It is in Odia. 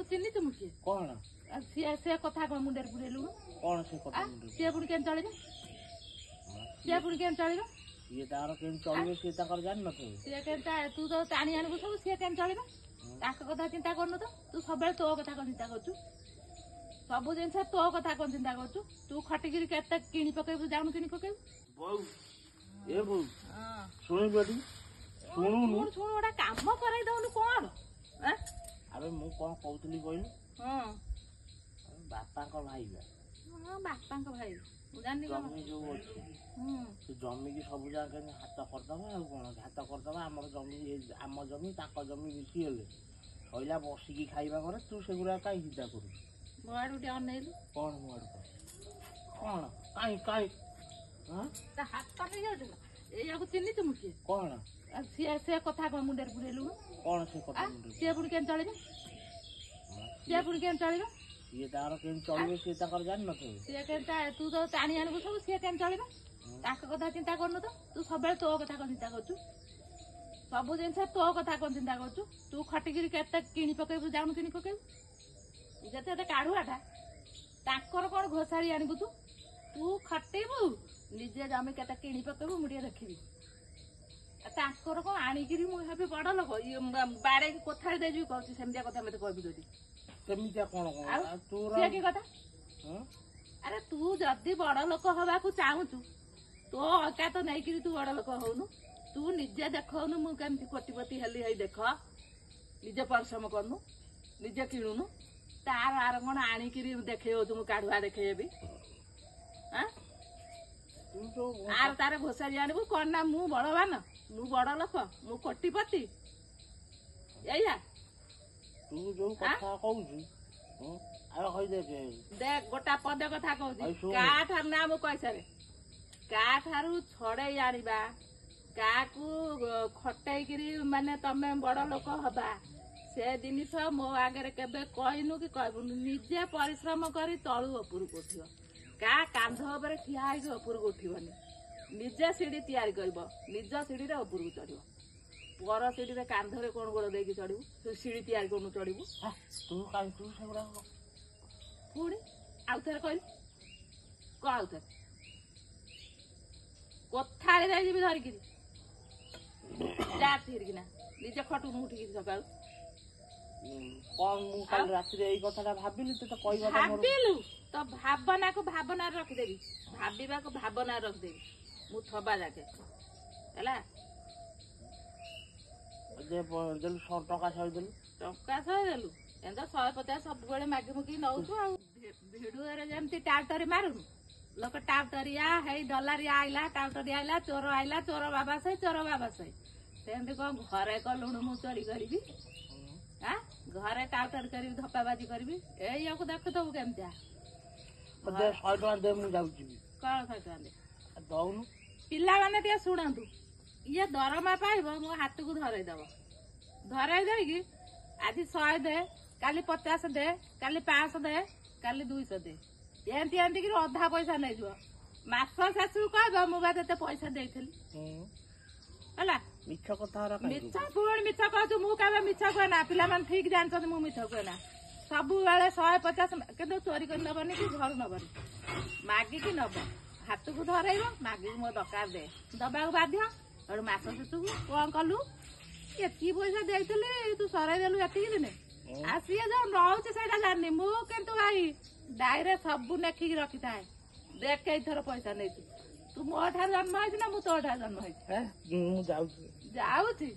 ଚିହ୍ନିଛୁ ମୁଁ କିଏ କଣ ସେ କଥା କଣ ମୁଣ୍ଡରେ ପୁରେଇଲୁ କଣ ସେ କଥା ମୁଣ୍ଡରେ ସିଏ ପୁଣି କେମିତି ଚଳିବ ସିଏ ପୁଣି କେମିତି ଚଳିବ ସିଏ ତାର କେମିତି ଚଳିବେ ସିଏ ତାଙ୍କର ଜାଣିନଥିବେ ସିଏ କେମିତି ତୁ ତ ଟାଣି ଆଣିବୁ ସବୁ ସିଏ କେମିତି ଚଳିବ ତାଙ୍କ କଥା ଚିନ୍ତା କରୁନୁ ତ ତୁ ସବୁବେଳେ ତୋ କଥା କଣ ଚିନ୍ତା କରୁଛୁ ସବୁ ଜିନିଷ ତୋ କଥା କଣ ଚିନ୍ତା କରୁଛୁ ତୁ ଖଟିକିରି କେତେ କିଣି ପକେଇବୁ ଜାଣୁ କିଣି ପକେଇବୁ ବୋଉ ଏ ବୋଉ ଶୁଣିବୁ ଏଠି ଶୁଣୁନୁ ଶୁଣୁ ଗୋଟେ କାମ କରେଇ ଦଉନୁ କଣ ଆବେ ମୁଁ କଣ କହୁଥିଲି କହିଲୁ ହଁ ବାପାଙ୍କ ଭାଇ ବାପାଙ୍କ ଭାଇ ମୁଁ ଜାଣିନି ଜମି ଯୋଉ ଅଛି ସେ ଜମିକି ସବୁ ଜାଗା କେମିତି ହାତ କରିଦବା ଆଉ କଣ ହାତ କରିଦବା ଆମର ଜମି ଆମ ଜମି ତାଙ୍କ ଜମି ମିଶି ହେଲେ ସଇଲା ବସିକି ଖାଇବା ପରେ ତୁ ସେଗୁଡା କାହିଁ ଚିନ୍ତା କରୁଛୁ ମୋ ଆଡୁ ଟିକେ ଅନେଇଲୁ କଣ ମୋ ଆଡୁ କଣ କାହିଁ କାହିଁ ତା ହାତ ନେଇଯାଉଛୁ ନା ଏଇଆକୁ ଚିହ୍ନିଛୁ ମୁଁ କିଏ କଣ ସେ କଥା କଣ ମୁଣ୍ଡରେ ପୁରେଇଲୁ କଣ ସେ କଥା ସିଏ ପୁଣି କେମିତି ଚଳିବ ସିଏ ପୁଣି କେମିତି ଚଳିବ ସିଏ ତାର କେମିତି ଚଳିବେ ସିଏ ତାଙ୍କର ଜାଣିନଥିବେ ସିଏ କେମିତି ତୁ ତ ଟାଣି ଆଣିବୁ ସବୁ ସିଏ କେମିତି ଚଳିବ ତାଙ୍କ କଥା ଚିନ୍ତା କରୁନୁ ତ ତୁ ସବୁବେଳେ ତୋ କଥା କଣ ଚିନ୍ତା କରୁଛୁ ସବୁ ଜିନିଷ ତୋ କଥା କଣ ଚିନ୍ତା କରୁଛୁ ତୁ ଖଟିକିରି କେତେ କିଣି ପକେଇବୁ ଜାଣୁ କିଣି ପକେଇବୁ ଯେତେ ଏତେ କାଢୁଆଟା ତାଙ୍କର କଣ ଘୋଷାରି ଆଣିବୁ ତୁ ଖଟେଇବୁ ନିଜେ ଜମି କେତେ କିଣି ପକେଇବୁ ମୁଁ ଟିକେ ଦେଖିବି ତାଙ୍କର କଣ ଆଣିକିରି ମୁଁ ହେବି ବଡ ଲୋକ ବାଡେଇକି କୋଥାରେ ଦେଇଯିବି କହୁଛି ସେମିତିଆ କଥା ମତେ କହିବି ଯଦି ସେମିତିଆ କଣ ସିଏ କି କଥା ଆରେ ତୁ ଯଦି ବଡ ଲୋକ ହବାକୁ ଚାହୁଁଛୁ ତୋ ଅକାତ ନେଇକିରି ତୁ ବଡ ଲୋକ ହଉନୁ ତୁ ନିଜେ ଦେଖଉନୁ ମୁଁ କେମିତି କୋଟିପତି ହେଲି ହେଇ ଦେଖ ନିଜେ ପରିଶ୍ରମ କରୁନୁ ନିଜେ କିଣୁନୁ ତାର ଆର କଣ ଆଣିକିରି ଦେଖେଇ ହଉଛୁ ମୁଁ କାଢୁଆ ଦେଖେଇବି ଆର ତାର ଘୋଷାରି ଆଣିବୁ କଣ ନା ମୁଁ ବଳବାନ ମୁଁ ବଡ ଲୋକ ମୁଁ କୋଟିପତି ଏଇଆ ତୁ ଯୋଉ କଥା କହୁଛୁ ଦେଖ ଗୋଟା ପଦେ କଥା କହୁଛି କାଠାରୁ ନା ମୁଁ କହିସାରେ କାଠାରୁ ଛଡେଇ ଆଣିବା କାହାକୁ ଖଟେଇକିରି ମାନେ ତମେ ବଡ ଲୋକ ହବା ସେ ଜିନିଷ ମୋ ଆଗରେ କେବେ କହିନୁ କି କହିବୁନୁ ନିଜେ ପରିଶ୍ରମ କରି ତଳୁ ଉପରକୁ ଉଠିବ କାହା କାନ୍ଧ ଉପରେ ଠିଆ ହେଇକି ଉପରକୁ ଉଠିବନି ନିଜେ ସିଢି ତିଆରି କରିବ ନିଜ ସିଢିରେ ଉପରକୁ ଚଢିବ ପର ସିଢିରେ କାନ୍ଧରେ କଣ ଗୋଡ ଦେଇକି ଚଢିବୁ ତୁ ସିଢି ତିଆରି କରୁନୁ ଚଢିବୁ ପୁଣି ଆଉଥରେ କହିଲି କଣ ଆଉଥରେ କୋଥାରେ ଯାଇଯିବି ଧରିକିରି ଯା ଫେରିକିନା ନିଜେ ଖଟୁନୁ ଉଠିକିରି ସକାଳୁ କଣ ମୁଁ କାଲି ରାତିରେ ଏଇ କଥାଟା ଭାବିଲି ତତେ କହିବା ଭାବିଲୁ ତ ଭାବନାକୁ ଭାବନାରେ ରଖିଦେବି ଭାବିବାକୁ ଭାବନାରେ ରଖିଦେବି ମୁଁ ଥବା ଯାକେ ହେଲା ଟଙ୍କା ସହିଦେଲୁ ଏମିତି 150 ସବୁବେଳେ ମାଗି ମୁଗି ନଉଛୁ ଆଉ ଭିଡୁରେ ଯେମିତି ଟାଉଟରି ମାରୁନୁ ଲୋକ ଟାଉଟରିଆ ହେଇ ଡଲାରିଆ ଆଇଲା ଟାଉଟରିଆ ଆଇଲା ଚୋର ବାବା ସାଇ ସେମିତି କଣ ଘରେ କଲୁଣୁ ମୁଁ ଚୋରି କରିବି ଘରେ ଟାଉଟରି କରିବି ଧପାବାଜି କରିବି ଏଇଆକୁ ଦେଖୁଥିବୁ କେମିତିଆ 100 ଟଙ୍କା ଦେ ମୁଁ ଯାଉଛି କଣ 100 ଟଙ୍କା ଦେ ଦଉନୁ ପିଲାମାନେ ଟିକେ ଶୁଣନ୍ତୁ ଇଏ ଦରମା ପାଇବ ମୋ ହାତକୁ ଧରେଇ ଦେଇକି ଆଜି 100 ଦେ କାଲି 50 ଦେ କାଲି 500 ଦେ କାଲି 200 ଦେ ଏମିତି କିରି ଅଧା ପଇସା ନେଇଯିବ ମାସ ଶେଷକୁ କହିବ ମୁଁ ବା ତତେ ପଇସା ଦେଇଥିଲି ହେଲା ମିଛ କଥା ପୁଣି ମିଛ କହୁଛୁ ମୁଁ କେବେ ମିଛ କୁହେ ନା ପିଲାମାନେ ଠିକ ଜାଣିଛନ୍ତି ମୁଁ ମିଛ କୁହେ ନା ସବୁବେଳେ 150 କିନ୍ତୁ ଚୋରି କରି ନବନି କି ଘରୁ ନବନି ମାଗିକି ନବ ହାତକୁ ଧରେଇବ ମାଗିକି ମୋ ଦରକାର ଦେ ଦବାକୁ ବାଧ୍ୟ ଏଠୁ ମାସ ଶେଷକୁ କଣ କଲୁ ଏତିକି ପଇସା ଦେଇଥିଲି ତୁ ସରେଇ ଦେଲୁ ଏତିକି ଦିନେ ଆଉ ସିଏ ଯୋଉ ରହୁଛି ସେଇଟା ଜାଣିନି ମୁଁ କିନ୍ତୁ ଭାଇ ଡାଇରେ ସବୁ ଲେଖିକି ରଖିଥାଏ ଦେଖ ଏଇଥର ପଇସା ନେଇଛୁ ତୁ ମୋ ଠାରୁ ଜନ୍ମ ହେଇଛୁ ନା ମୁଁ ତୋ ଠାରୁ ଜନ୍ମ ହେଇଛି ମୁଁ ଯାଉଛି